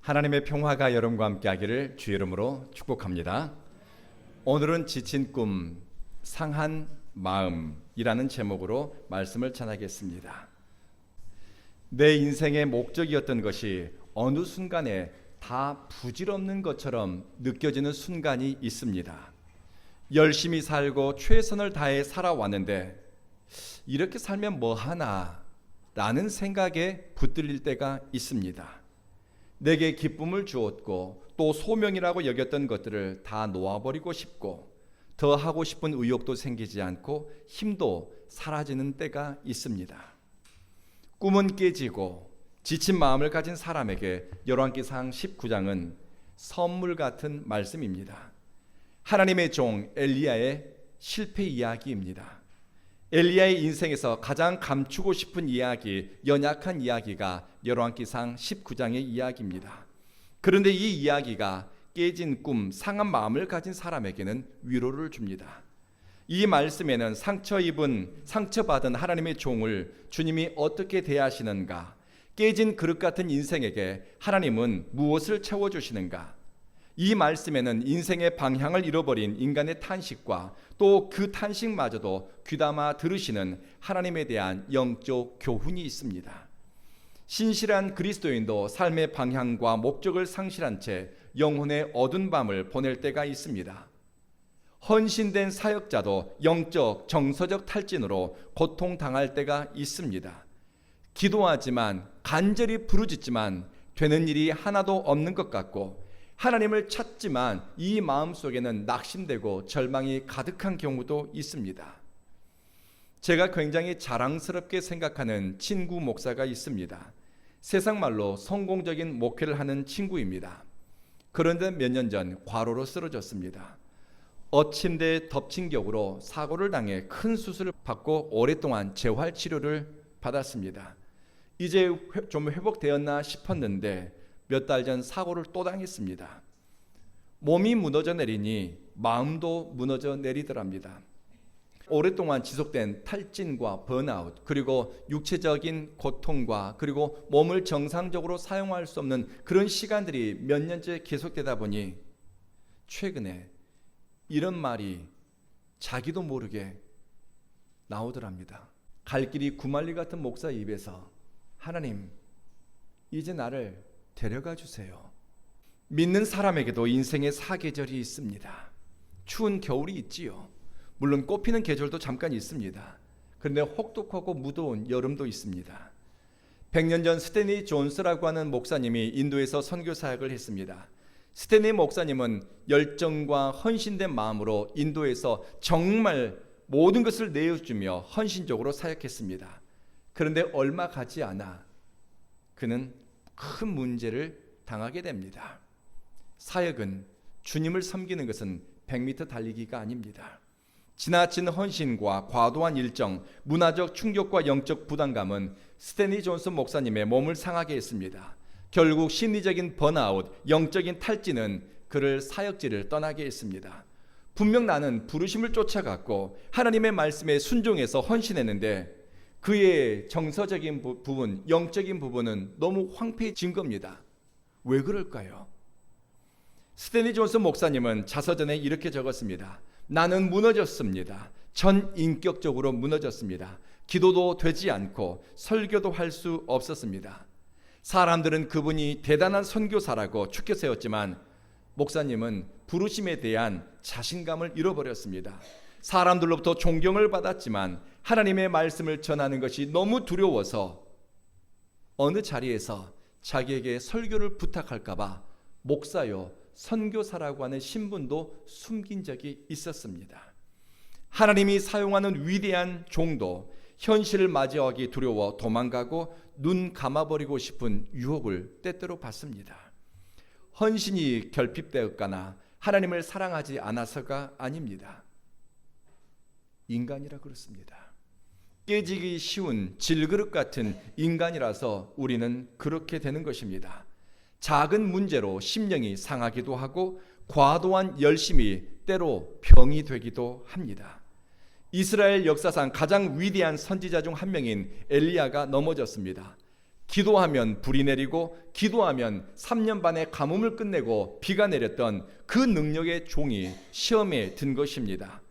하나님의 평화가 여러분과 함께하기를 주의 이름으로 축복합니다. 오늘은 지친 꿈, 상한 마음이라는 제목으로 말씀을 전하겠습니다. 내 인생의 목적이었던 것이 어느 순간에 다 부질없는 것처럼 느껴지는 순간이 있습니다. 열심히 살고 최선을 다해 살아왔는데 이렇게 살면 뭐하나 라는 생각에 붙들릴 때가 있습니다. 내게 기쁨을 주었고 또 소명이라고 여겼던 것들을 다 놓아버리고 싶고 더 하고 싶은 의욕도 생기지 않고 힘도 사라지는 때가 있습니다. 꿈은 깨지고 지친 마음을 가진 사람에게 열왕기상 19장은 선물 같은 말씀입니다. 하나님의 종 엘리야의 실패 이야기입니다. 엘리야의 인생에서 가장 감추고 싶은 이야기, 연약한 이야기가 열왕기상 19장의 이야기입니다. 그런데 이 이야기가 깨진 꿈, 상한 마음을 가진 사람에게는 위로를 줍니다. 이 말씀에는 상처받은 하나님의 종을 주님이 어떻게 대하시는가, 깨진 그릇 같은 인생에게 하나님은 무엇을 채워주시는가, 이 말씀에는 인생의 방향을 잃어버린 인간의 탄식과 또 그 탄식마저도 귀담아 들으시는 하나님에 대한 영적 교훈이 있습니다. 신실한 그리스도인도 삶의 방향과 목적을 상실한 채 영혼의 어두운 밤을 보낼 때가 있습니다. 헌신된 사역자도 영적, 정서적 탈진으로 고통당할 때가 있습니다. 기도하지만 간절히 부르짖지만 되는 일이 하나도 없는 것 같고 하나님을 찾지만 이 마음속에는 낙심되고 절망이 가득한 경우도 있습니다. 제가 굉장히 자랑스럽게 생각하는 친구 목사가 있습니다. 세상 말로 성공적인 목회를 하는 친구입니다. 그런데 몇 년 전 과로로 쓰러졌습니다. 어침대 덮친격으로 사고를 당해 큰 수술을 받고 오랫동안 재활치료를 받았습니다. 이제 좀 회복되었나 싶었는데 몇 달 전 사고를 또 당했습니다. 몸이 무너져 내리니 마음도 무너져 내리더랍니다. 오랫동안 지속된 탈진과 번아웃, 그리고 육체적인 고통과 그리고 몸을 정상적으로 사용할 수 없는 그런 시간들이 몇 년째 계속되다 보니 최근에 이런 말이 자기도 모르게 나오더랍니다. 갈 길이 구말리 같은 목사 입에서 하나님, 이제 나를 데려가 주세요. 믿는 사람에게도 인생의 사계절이 있습니다. 추운 겨울이 있지요. 물론 꽃피는 계절도 잠깐 있습니다. 그런데 혹독하고 무더운 여름도 있습니다. 100년 전 스탠리 존스라고 하는 목사님이 인도에서 선교 사역을 했습니다. 스탠리 목사님은 열정과 헌신된 마음으로 인도에서 정말 모든 것을 내어주며 헌신적으로 사역했습니다. 그런데 얼마 가지 않아 그는 큰 문제를 당하게 됩니다. 사역은, 주님을 섬기는 것은 100m 달리기가 아닙니다. 지나친 헌신과 과도한 일정, 문화적 충격과 영적 부담감은 스탠리 존슨 목사님의 몸을 상하게 했습니다. 결국 심리적인 번아웃, 영적인 탈진은 그를 사역지를 떠나게 했습니다. 분명 나는 부르심을 쫓아갔고 하나님의 말씀에 순종해서 헌신했는데 그의 정서적인 부분, 영적인 부분은 너무 황폐해진 겁니다. 왜 그럴까요? 스탠리 존슨 목사님은 자서전에 이렇게 적었습니다. 나는 무너졌습니다. 전 인격적으로 무너졌습니다. 기도도 되지 않고 설교도 할 수 없었습니다. 사람들은 그분이 대단한 선교사라고 축켜 세웠지만 목사님은 부르심에 대한 자신감을 잃어버렸습니다. 사람들로부터 존경을 받았지만 하나님의 말씀을 전하는 것이 너무 두려워서 어느 자리에서 자기에게 설교를 부탁할까 봐 목사요, 선교사라고 하는 신분도 숨긴 적이 있었습니다. 하나님이 사용하는 위대한 종도 현실을 맞이하기 두려워 도망가고 눈 감아버리고 싶은 유혹을 때때로 받습니다. 헌신이 결핍되었거나 하나님을 사랑하지 않아서가 아닙니다. 인간이라 그렇습니다. 깨지기 쉬운 질그릇 같은 인간이라서 우리는 그렇게 되는 것입니다. 작은 문제로 심령이 상하기도 하고 과도한 열심이 때로 병이 되기도 합니다. 이스라엘 역사상 가장 위대한 선지자 중 한 명인 엘리야가 넘어졌습니다. 기도하면 불이 내리고 기도하면 3년 반의 가뭄을 끝내고 비가 내렸던 그 능력의 종이 시험에 든 것입니다.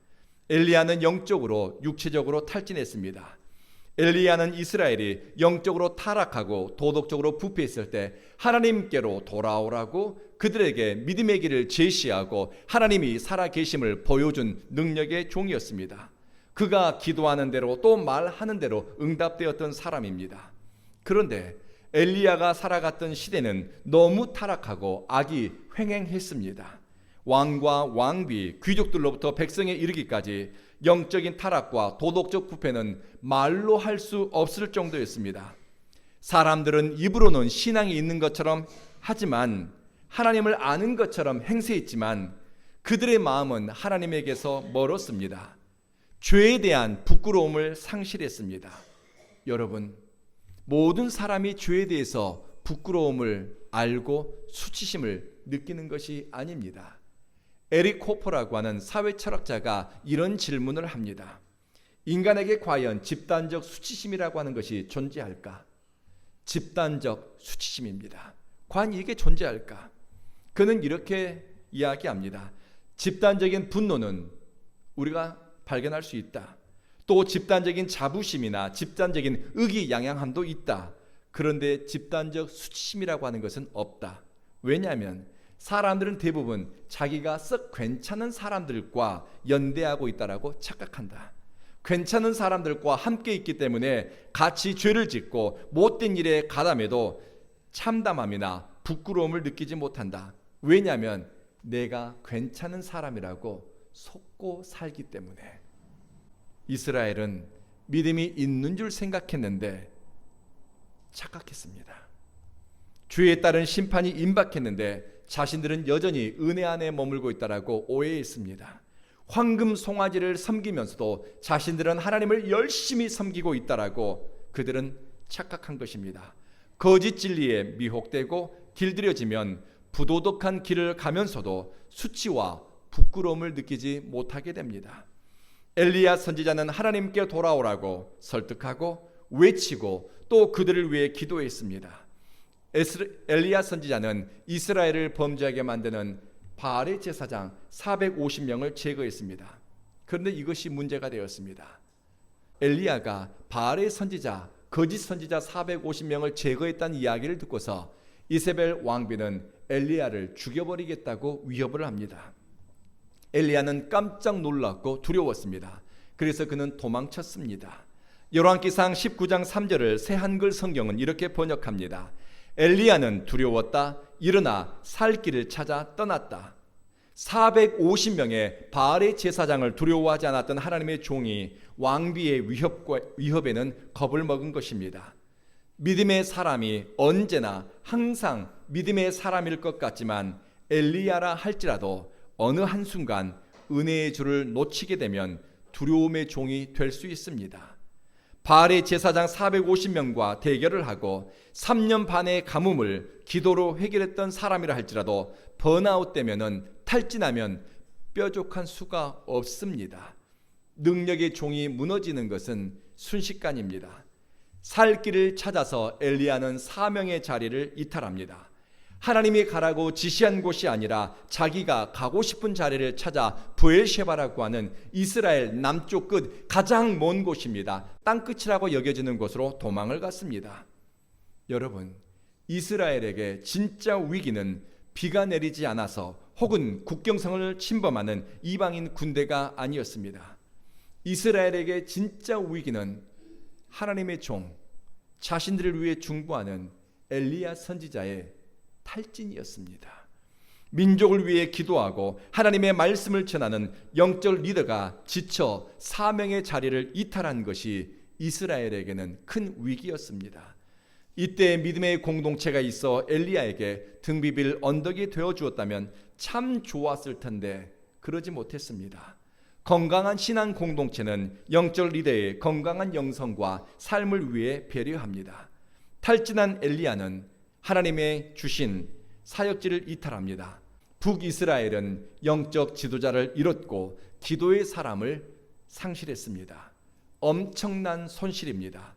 엘리야는 영적으로 육체적으로 탈진했습니다. 엘리야는 이스라엘이 영적으로 타락하고 도덕적으로 부패했을 때 하나님께로 돌아오라고 그들에게 믿음의 길을 제시하고 하나님이 살아계심을 보여준 능력의 종이었습니다. 그가 기도하는 대로 또 말하는 대로 응답되었던 사람입니다. 그런데 엘리야가 살아갔던 시대는 너무 타락하고 악이 횡행했습니다. 왕과 왕비, 귀족들로부터 백성에 이르기까지 영적인 타락과 도덕적 부패는 말로 할 수 없을 정도였습니다. 사람들은 입으로는 신앙이 있는 것처럼 하지만 하나님을 아는 것처럼 행세했지만 그들의 마음은 하나님에게서 멀었습니다. 죄에 대한 부끄러움을 상실했습니다. 여러분, 모든 사람이 죄에 대해서 부끄러움을 알고 수치심을 느끼는 것이 아닙니다. 에릭 호퍼라고 하는 사회 철학자가 이런 질문을 합니다. 인간에게 과연 집단적 수치심이라고 하는 것이 존재할까? 집단적 수치심입니다. 과연 이게 존재할까? 그는 이렇게 이야기합니다. 집단적인 분노는 우리가 발견할 수 있다. 또 집단적인 자부심이나 집단적인 의기양양함도 있다. 그런데 집단적 수치심이라고 하는 것은 없다. 왜냐하면 사람들은 대부분 자기가 썩 괜찮은 사람들과 연대하고 있다라고 착각한다. 괜찮은 사람들과 함께 있기 때문에 같이 죄를 짓고 못된 일에 가담해도 참담함이나 부끄러움을 느끼지 못한다. 왜냐하면 내가 괜찮은 사람이라고 속고 살기 때문에. 이스라엘은 믿음이 있는 줄 생각했는데 착각했습니다. 죄에 따른 심판이 임박했는데 자신들은 여전히 은혜 안에 머물고 있다라고 오해했습니다. 황금 송아지를 섬기면서도 자신들은 하나님을 열심히 섬기고 있다라고 그들은 착각한 것입니다. 거짓 진리에 미혹되고 길들여지면 부도덕한 길을 가면서도 수치와 부끄러움을 느끼지 못하게 됩니다. 엘리야 선지자는 하나님께 돌아오라고 설득하고 외치고 또 그들을 위해 기도했습니다. 엘리야 선지자는 이스라엘을 범죄하게 만드는 바알의 제사장 450명을 제거했습니다. 그런데 이것이 문제가 되었습니다. 엘리야가 바알의 선지자, 거짓 선지자 450명을 제거했다는 이야기를 듣고서 이세벨 왕비는 엘리야를 죽여버리겠다고 위협을 합니다. 엘리야는 깜짝 놀랐고 두려웠습니다. 그래서 그는 도망쳤습니다. 열왕기상 19장 3절을 새 한글 성경은 이렇게 번역합니다. 엘리야는 두려웠다. 일어나 살 길을 찾아 떠났다. 450명의 바알의 제사장을 두려워하지 않았던 하나님의 종이 왕비의 위협에는 겁을 먹은 것입니다. 믿음의 사람이 언제나 항상 믿음의 사람일 것 같지만 엘리야라 할지라도 어느 한순간 은혜의 줄을 놓치게 되면 두려움의 종이 될 수 있습니다. 바알의 제사장 450명과 대결을 하고 3년 반의 가뭄을 기도로 해결했던 사람이라 할지라도 번아웃 되면은 탈진하면 뾰족한 수가 없습니다. 능력의 종이 무너지는 것은 순식간입니다. 살 길을 찾아서 엘리야는 사명의 자리를 이탈합니다. 하나님이 가라고 지시한 곳이 아니라 자기가 가고 싶은 자리를 찾아 브엘셰바라고 하는 이스라엘 남쪽 끝 가장 먼 곳입니다. 땅끝이라고 여겨지는 곳으로 도망을 갔습니다. 여러분, 이스라엘에게 진짜 위기는 비가 내리지 않아서 혹은 국경성을 침범하는 이방인 군대가 아니었습니다. 이스라엘에게 진짜 위기는 하나님의 종, 자신들을 위해 중보하는 엘리야 선지자의 탈진이었습니다. 민족을 위해 기도하고 하나님의 말씀을 전하는 영적 리더가 지쳐 사명의 자리를 이탈한 것이 이스라엘에게는 큰 위기였습니다. 이때 믿음의 공동체가 있어 엘리야에게 등 비빌 언덕이 되어 주었다면 참 좋았을 텐데 그러지 못했습니다. 건강한 신앙 공동체는 영적 리더의 건강한 영성과 삶을 위해 배려합니다. 탈진한 엘리야는 하나님의 주신 사역지를 이탈합니다. 북이스라엘은 영적 지도자를 잃었고 기도의 사람을 상실했습니다. 엄청난 손실입니다.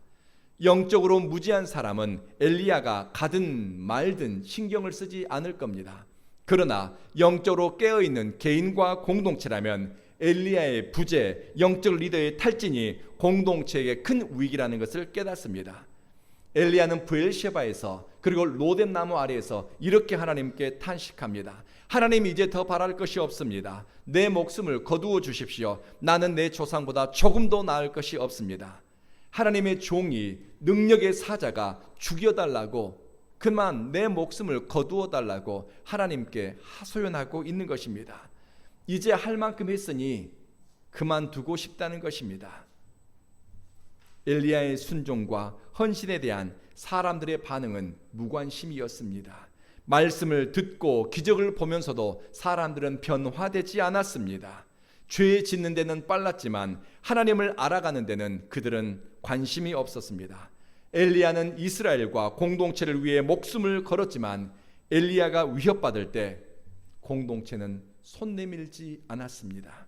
영적으로 무지한 사람은 엘리야가 가든 말든 신경을 쓰지 않을 겁니다. 그러나 영적으로 깨어있는 개인과 공동체라면 엘리야의 부재, 영적 리더의 탈진이 공동체에게 큰 위기라는 것을 깨닫습니다. 엘리야는 브엘셰바에서 그리고 로뎀나무 아래에서 이렇게 하나님께 탄식합니다. 하나님, 이제 더 바랄 것이 없습니다. 내 목숨을 거두어 주십시오. 나는 내 조상보다 조금도 나을 것이 없습니다. 하나님의 종이, 능력의 사자가 죽여달라고, 그만 내 목숨을 거두어 달라고 하나님께 하소연하고 있는 것입니다. 이제 할 만큼 했으니 그만두고 싶다는 것입니다. 엘리야의 순종과 헌신에 대한 사람들의 반응은 무관심이었습니다. 말씀을 듣고 기적을 보면서도 사람들은 변화되지 않았습니다. 죄 짓는 데는 빨랐지만 하나님을 알아가는 데는 그들은 관심이 없었습니다. 엘리야는 이스라엘과 공동체를 위해 목숨을 걸었지만 엘리야가 위협받을 때 공동체는 손 내밀지 않았습니다.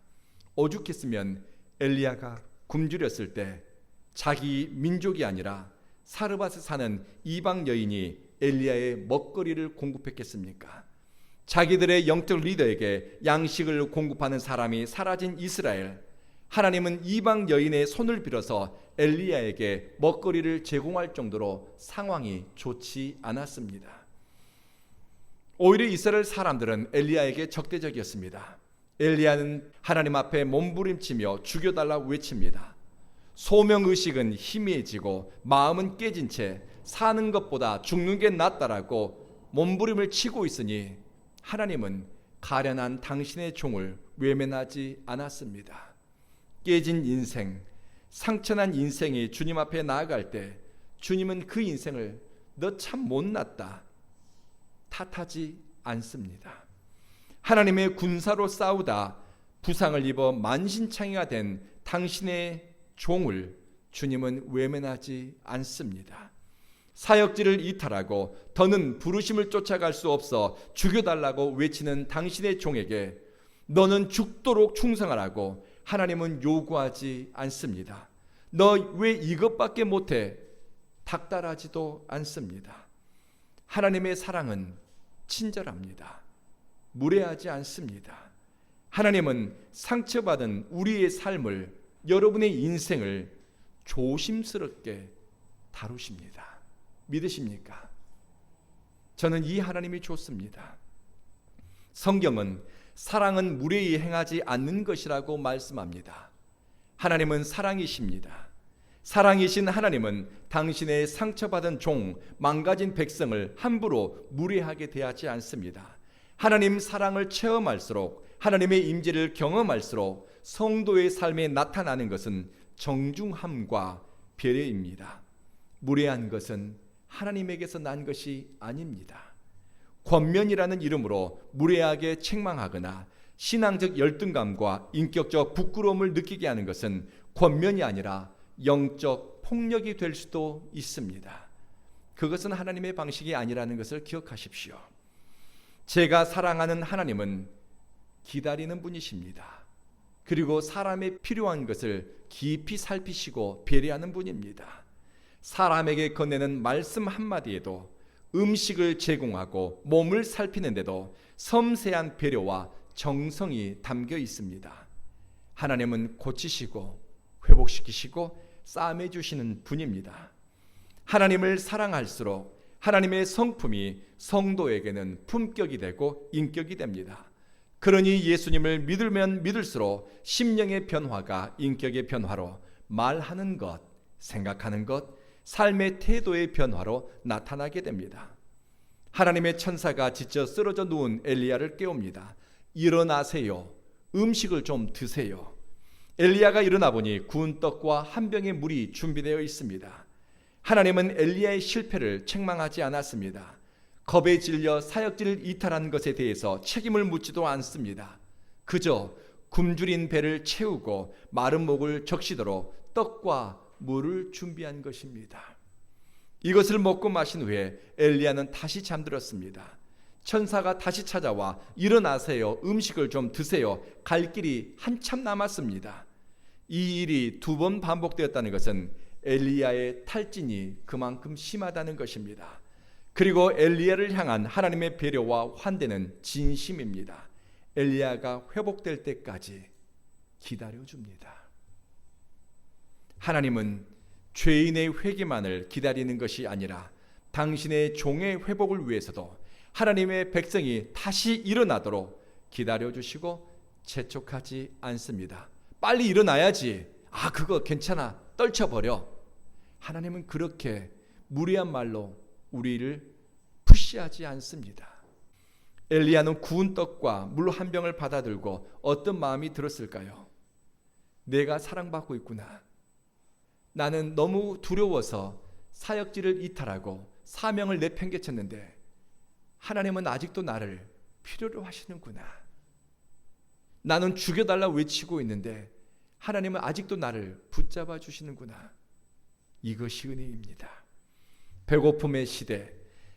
오죽했으면 엘리야가 굶주렸을 때 자기 민족이 아니라 사르밧에 사는 이방 여인이 엘리야의 먹거리를 공급했겠습니까? 자기들의 영적 리더에게 양식을 공급하는 사람이 사라진 이스라엘, 하나님은 이방 여인의 손을 빌어서 엘리야에게 먹거리를 제공할 정도로 상황이 좋지 않았습니다. 오히려 이스라엘 사람들은 엘리야에게 적대적이었습니다. 엘리야는 하나님 앞에 몸부림치며 죽여달라고 외칩니다. 소명의식은 희미해지고 마음은 깨진 채 사는 것보다 죽는 게 낫다라고 몸부림을 치고 있으니 하나님은 가련한 당신의 종을 외면하지 않았습니다. 깨진 인생, 상처난 인생이 주님 앞에 나아갈 때 주님은 그 인생을 너 참 못났다 탓하지 않습니다. 하나님의 군사로 싸우다 부상을 입어 만신창이가 된 당신의 종을 주님은 외면하지 않습니다. 사역지를 이탈하고 더는 부르심을 쫓아갈 수 없어 죽여달라고 외치는 당신의 종에게 너는 죽도록 충성하라고 하나님은 요구하지 않습니다. 너 왜 이것밖에 못해? 닥달하지도 않습니다. 하나님의 사랑은 친절합니다. 무례하지 않습니다. 하나님은 상처받은 우리의 삶을, 여러분의 인생을 조심스럽게 다루십니다. 믿으십니까? 저는 이 하나님이 좋습니다. 성경은 사랑은 무례히 행하지 않는 것이라고 말씀합니다. 하나님은 사랑이십니다. 사랑이신 하나님은 당신의 상처받은 종, 망가진 백성을 함부로 무례하게 대하지 않습니다. 하나님 사랑을 체험할수록, 하나님의 임재를 경험할수록 성도의 삶에 나타나는 것은 정중함과 배려입니다. 무례한 것은 하나님에게서 난 것이 아닙니다. 권면이라는 이름으로 무례하게 책망하거나 신앙적 열등감과 인격적 부끄러움을 느끼게 하는 것은 권면이 아니라 영적 폭력이 될 수도 있습니다. 그것은 하나님의 방식이 아니라는 것을 기억하십시오. 제가 사랑하는 하나님은 기다리는 분이십니다. 그리고 사람의 필요한 것을 깊이 살피시고 배려하는 분입니다. 사람에게 건네는 말씀 한마디에도, 음식을 제공하고 몸을 살피는데도 섬세한 배려와 정성이 담겨 있습니다. 하나님은 고치시고 회복시키시고 싸매 주시는 분입니다. 하나님을 사랑할수록 하나님의 성품이 성도에게는 품격이 되고 인격이 됩니다. 그러니 예수님을 믿으면 믿을수록 심령의 변화가 인격의 변화로, 말하는 것, 생각하는 것, 삶의 태도의 변화로 나타나게 됩니다. 하나님의 천사가 지쳐 쓰러져 누운 엘리야를 깨웁니다. 일어나세요. 음식을 좀 드세요. 엘리야가 일어나 보니 구운 떡과 한 병의 물이 준비되어 있습니다. 하나님은 엘리야의 실패를 책망하지 않았습니다. 겁에 질려 사역지를 이탈한 것에 대해서 책임을 묻지도 않습니다. 그저 굶주린 배를 채우고 마른 목을 적시도록 떡과 물을 준비한 것입니다. 이것을 먹고 마신 후에 엘리야는 다시 잠들었습니다. 천사가 다시 찾아와 일어나세요. 음식을 좀 드세요. 갈 길이 한참 남았습니다. 이 일이 2번 반복되었다는 것은 엘리야의 탈진이 그만큼 심하다는 것입니다. 그리고 엘리야를 향한 하나님의 배려와 환대는 진심입니다. 엘리야가 회복될 때까지 기다려줍니다. 하나님은 죄인의 회개만을 기다리는 것이 아니라 당신의 종의 회복을 위해서도 하나님의 백성이 다시 일어나도록 기다려주시고 재촉하지 않습니다. 빨리 일어나야지. 그거 괜찮아. 떨쳐버려. 하나님은 그렇게 무리한 말로 우리를 푸시하지 않습니다. 엘리야는 구운 떡과 물 한 병을 받아들고 어떤 마음이 들었을까요? 내가 사랑받고 있구나. 나는 너무 두려워서 사역지를 이탈하고 사명을 내팽개쳤는데 하나님은 아직도 나를 필요로 하시는구나. 나는 죽여달라 외치고 있는데 하나님은 아직도 나를 붙잡아 주시는구나. 이것이 은혜입니다. 배고픔의 시대,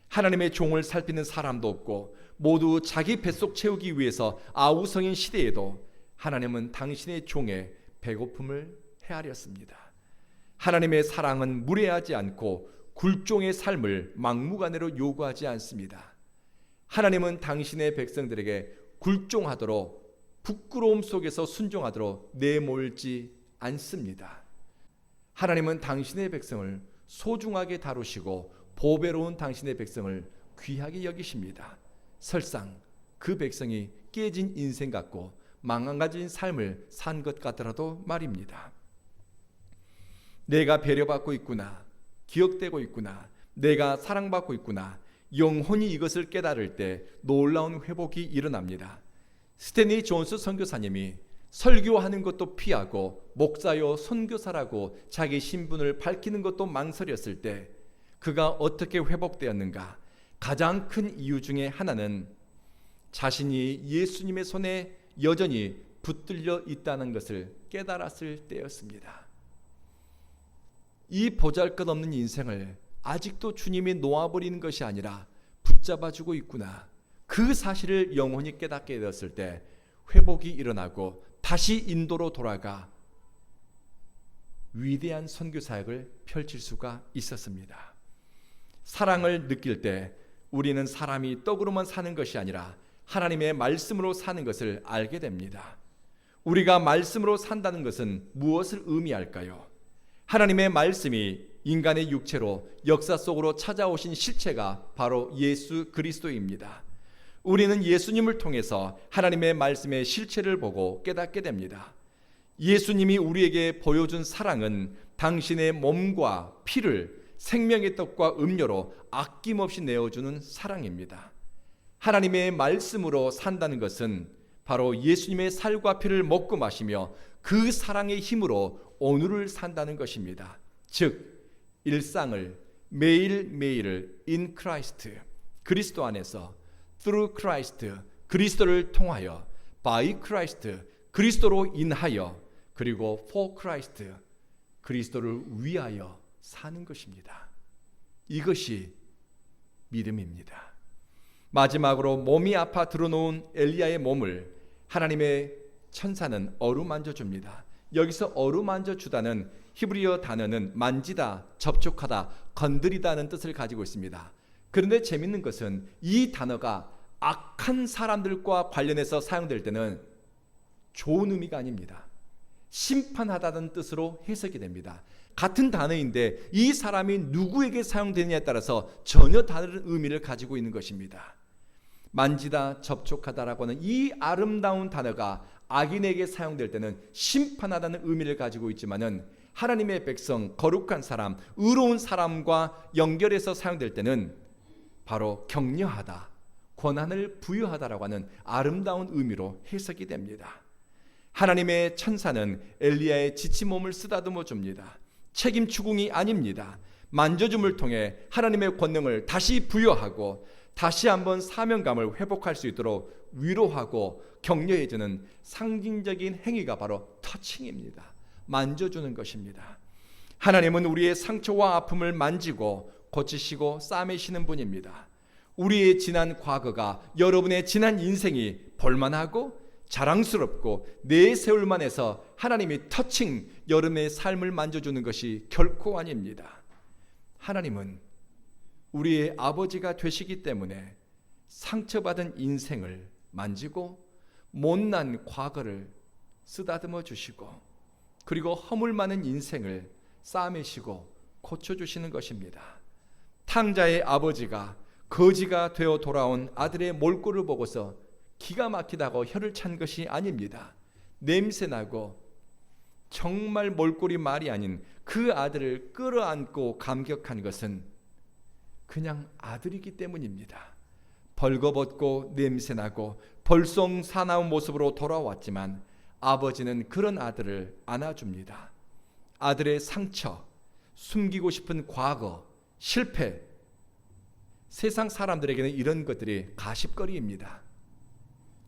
하나님의 종을 살피는 사람도 없고 모두 자기 뱃속 채우기 위해서 아우성인 시대에도 하나님은 당신의 종의 배고픔을 헤아렸습니다. 하나님의 사랑은 무례하지 않고 굴종의 삶을 막무가내로 요구하지 않습니다. 하나님은 당신의 백성들에게 굴종하도록 부끄러움 속에서 순종하도록 내몰지 않습니다. 하나님은 당신의 백성을 소중하게 다루시고 보배로운 당신의 백성을 귀하게 여기십니다. 설상 그 백성이 깨진 인생 같고 망가진 삶을 산 것 같더라도 말입니다. 내가 배려받고 있구나, 기억되고 있구나, 내가 사랑받고 있구나, 영혼이 이것을 깨달을 때 놀라운 회복이 일어납니다. 스탠리 존스 선교사님이 설교하는 것도 피하고 목사요 선교사라고 자기 신분을 밝히는 것도 망설였을 때 그가 어떻게 회복되었는가? 가장 큰 이유 중에 하나는 자신이 예수님의 손에 여전히 붙들려 있다는 것을 깨달았을 때였습니다. 이 보잘것없는 인생을 아직도 주님이 놓아버리는 것이 아니라 붙잡아주고 있구나. 그 사실을 영혼이 깨닫게 되었을 때 회복이 일어나고 다시 인도로 돌아가 위대한 선교 사역을 펼칠 수가 있었습니다. 사랑을 느낄 때 우리는 사람이 떡으로만 사는 것이 아니라 하나님의 말씀으로 사는 것을 알게 됩니다. 우리가 말씀으로 산다는 것은 무엇을 의미할까요? 하나님의 말씀이 인간의 육체로 역사 속으로 찾아오신 실체가 바로 예수 그리스도입니다. 우리는 예수님을 통해서 하나님의 말씀의 실체를 보고 깨닫게 됩니다. 예수님이 우리에게 보여준 사랑은 당신의 몸과 피를 생명의 떡과 음료로 아낌없이 내어주는 사랑입니다. 하나님의 말씀으로 산다는 것은 바로 예수님의 살과 피를 먹고 마시며 그 사랑의 힘으로 오늘을 산다는 것입니다. 즉 일상을 매일매일을 in Christ, 그리스도 안에서, through Christ, 그리스도를 통하여, by Christ, 그리스도로 인하여, 그리고 for Christ, 그리스도를 위하여 사는 것입니다. 이것이 믿음입니다. 마지막으로 몸이 아파 드러놓은 엘리야의 몸을 하나님의 천사는 어루만져 줍니다. 여기서 어루만져 주다는 히브리어 단어는 만지다, 접촉하다, 건드리다는 뜻을 가지고 있습니다. 그런데 재밌는 것은 이 단어가 악한 사람들과 관련해서 사용될 때는 좋은 의미가 아닙니다. 심판하다는 뜻으로 해석이 됩니다. 같은 단어인데 이 사람이 누구에게 사용되느냐에 따라서 전혀 다른 의미를 가지고 있는 것입니다. 만지다, 접촉하다라고 하는 이 아름다운 단어가 악인에게 사용될 때는 심판하다는 의미를 가지고 있지만은 하나님의 백성, 거룩한 사람, 의로운 사람과 연결해서 사용될 때는 바로 격려하다, 권한을 부여하다라고 하는 아름다운 의미로 해석이 됩니다. 하나님의 천사는 엘리야의 지친 몸을 쓰다듬어 줍니다. 책임 추궁이 아닙니다. 만져줌을 통해 하나님의 권능을 다시 부여하고 다시 한번 사명감을 회복할 수 있도록 위로하고 격려해주는 상징적인 행위가 바로 터칭입니다. 만져주는 것입니다. 하나님은 우리의 상처와 아픔을 만지고 고치시고 싸매시는 분입니다. 우리의 지난 과거가, 여러분의 지난 인생이 볼만하고 자랑스럽고 내세울만 해서 하나님이 터칭 여러분의 삶을 만져주는 것이 결코 아닙니다. 하나님은 우리의 아버지가 되시기 때문에 상처받은 인생을 만지고 못난 과거를 쓰다듬어 주시고 그리고 허물 많은 인생을 싸매시고 고쳐주시는 것입니다. 탕자의 아버지가 거지가 되어 돌아온 아들의 몰골을 보고서 기가 막히다고 혀를 찬 것이 아닙니다. 냄새나고 정말 몰골이 말이 아닌 그 아들을 끌어안고 감격한 것은 그냥 아들이기 때문입니다. 벌거벗고 냄새나고 벌송 사나운 모습으로 돌아왔지만 아버지는 그런 아들을 안아줍니다. 아들의 상처, 숨기고 싶은 과거, 실패, 세상 사람들에게는 이런 것들이 가십거리입니다.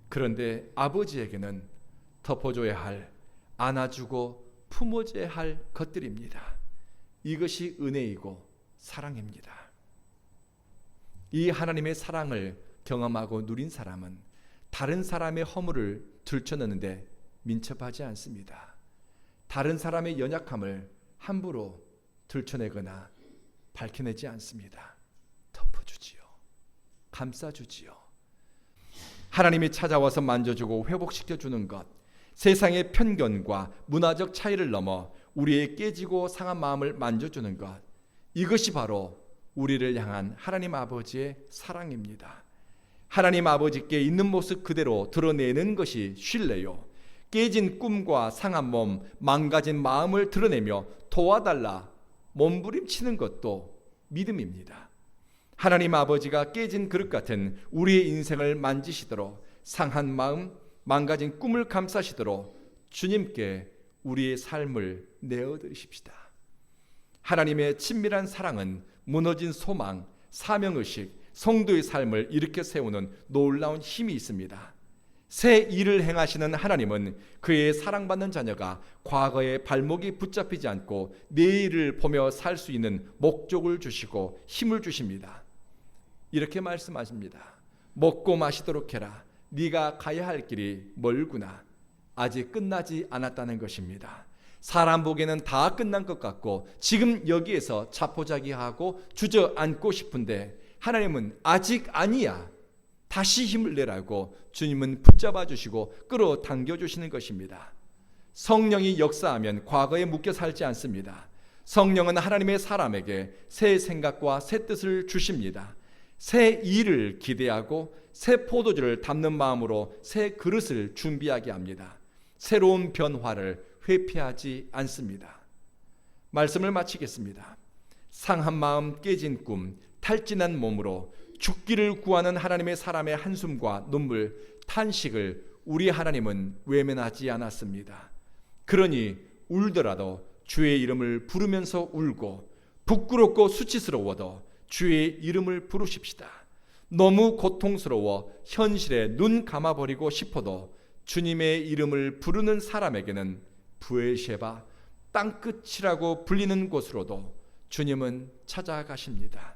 그런데 아버지에게는 덮어줘야 할, 안아주고 품어줘야 할 것들입니다. 이것이 은혜이고 사랑입니다. 이 하나님의 사랑을 경험하고 누린 사람은 다른 사람의 허물을 들춰내는데 민첩하지 않습니다. 다른 사람의 연약함을 함부로 들춰내거나 밝혀내지 않습니다. 덮어주지요. 감싸주지요. 하나님이 찾아와서 만져주고 회복시켜주는 것, 세상의 편견과 문화적 차이를 넘어 우리의 깨지고 상한 마음을 만져주는 것, 이것이 바로 우리를 향한 하나님 아버지의 사랑입니다. 하나님 아버지께 있는 모습 그대로 드러내는 것이 신뢰요. 깨진 꿈과 상한 몸, 망가진 마음을 드러내며 도와달라 몸부림치는 것도 믿음입니다. 하나님 아버지가 깨진 그릇 같은 우리의 인생을 만지시도록 상한 마음, 망가진 꿈을 감싸시도록 주님께 우리의 삶을 내어드리십시다. 하나님의 친밀한 사랑은 무너진 소망, 사명의식, 성도의 삶을 일으켜 세우는 놀라운 힘이 있습니다. 새 일을 행하시는 하나님은 그의 사랑받는 자녀가 과거의 발목이 붙잡히지 않고 내일을 보며 살 수 있는 목적을 주시고 힘을 주십니다. 이렇게 말씀하십니다. 먹고 마시도록 해라. 네가 가야 할 길이 멀구나. 아직 끝나지 않았다는 것입니다. 사람 보기에는 다 끝난 것 같고 지금 여기에서 자포자기하고 주저앉고 싶은데 하나님은 아직 아니야. 다시 힘을 내라고 주님은 붙잡아 주시고 끌어당겨 주시는 것입니다. 성령이 역사하면 과거에 묶여 살지 않습니다. 성령은 하나님의 사람에게 새 생각과 새 뜻을 주십니다. 새 일을 기대하고 새 포도주를 담는 마음으로 새 그릇을 준비하게 합니다. 새로운 변화를 회피하지 않습니다. 말씀을 마치겠습니다. 상한 마음, 깨진 꿈, 탈진한 몸으로 죽기를 구하는 하나님의 사람의 한숨과 눈물, 탄식을 우리 하나님은 외면하지 않았습니다. 그러니 울더라도 주의 이름을 부르면서 울고 부끄럽고 수치스러워도 주의 이름을 부르십시다. 너무 고통스러워 현실에 눈 감아버리고 싶어도 주님의 이름을 부르는 사람에게는 부엘셰바, 땅끝이라고 불리는 곳으로도 주님은 찾아가십니다.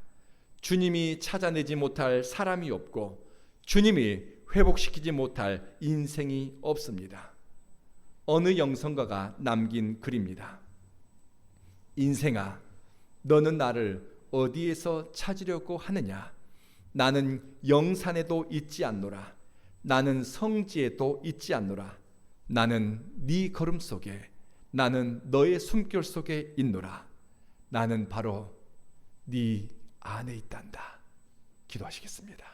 주님이 찾아내지 못할 사람이 없고 주님이 회복시키지 못할 인생이 없습니다. 어느 영성가가 남긴 글입니다. 인생아, 너는 나를 어디에서 찾으려고 하느냐? 나는 영산에도 있지 않노라. 나는 성지에도 있지 않노라. 나는 네 걸음 속에, 나는 너의 숨결 속에 있노라. 나는 바로 네 안에 있단다. 기도하시겠습니다.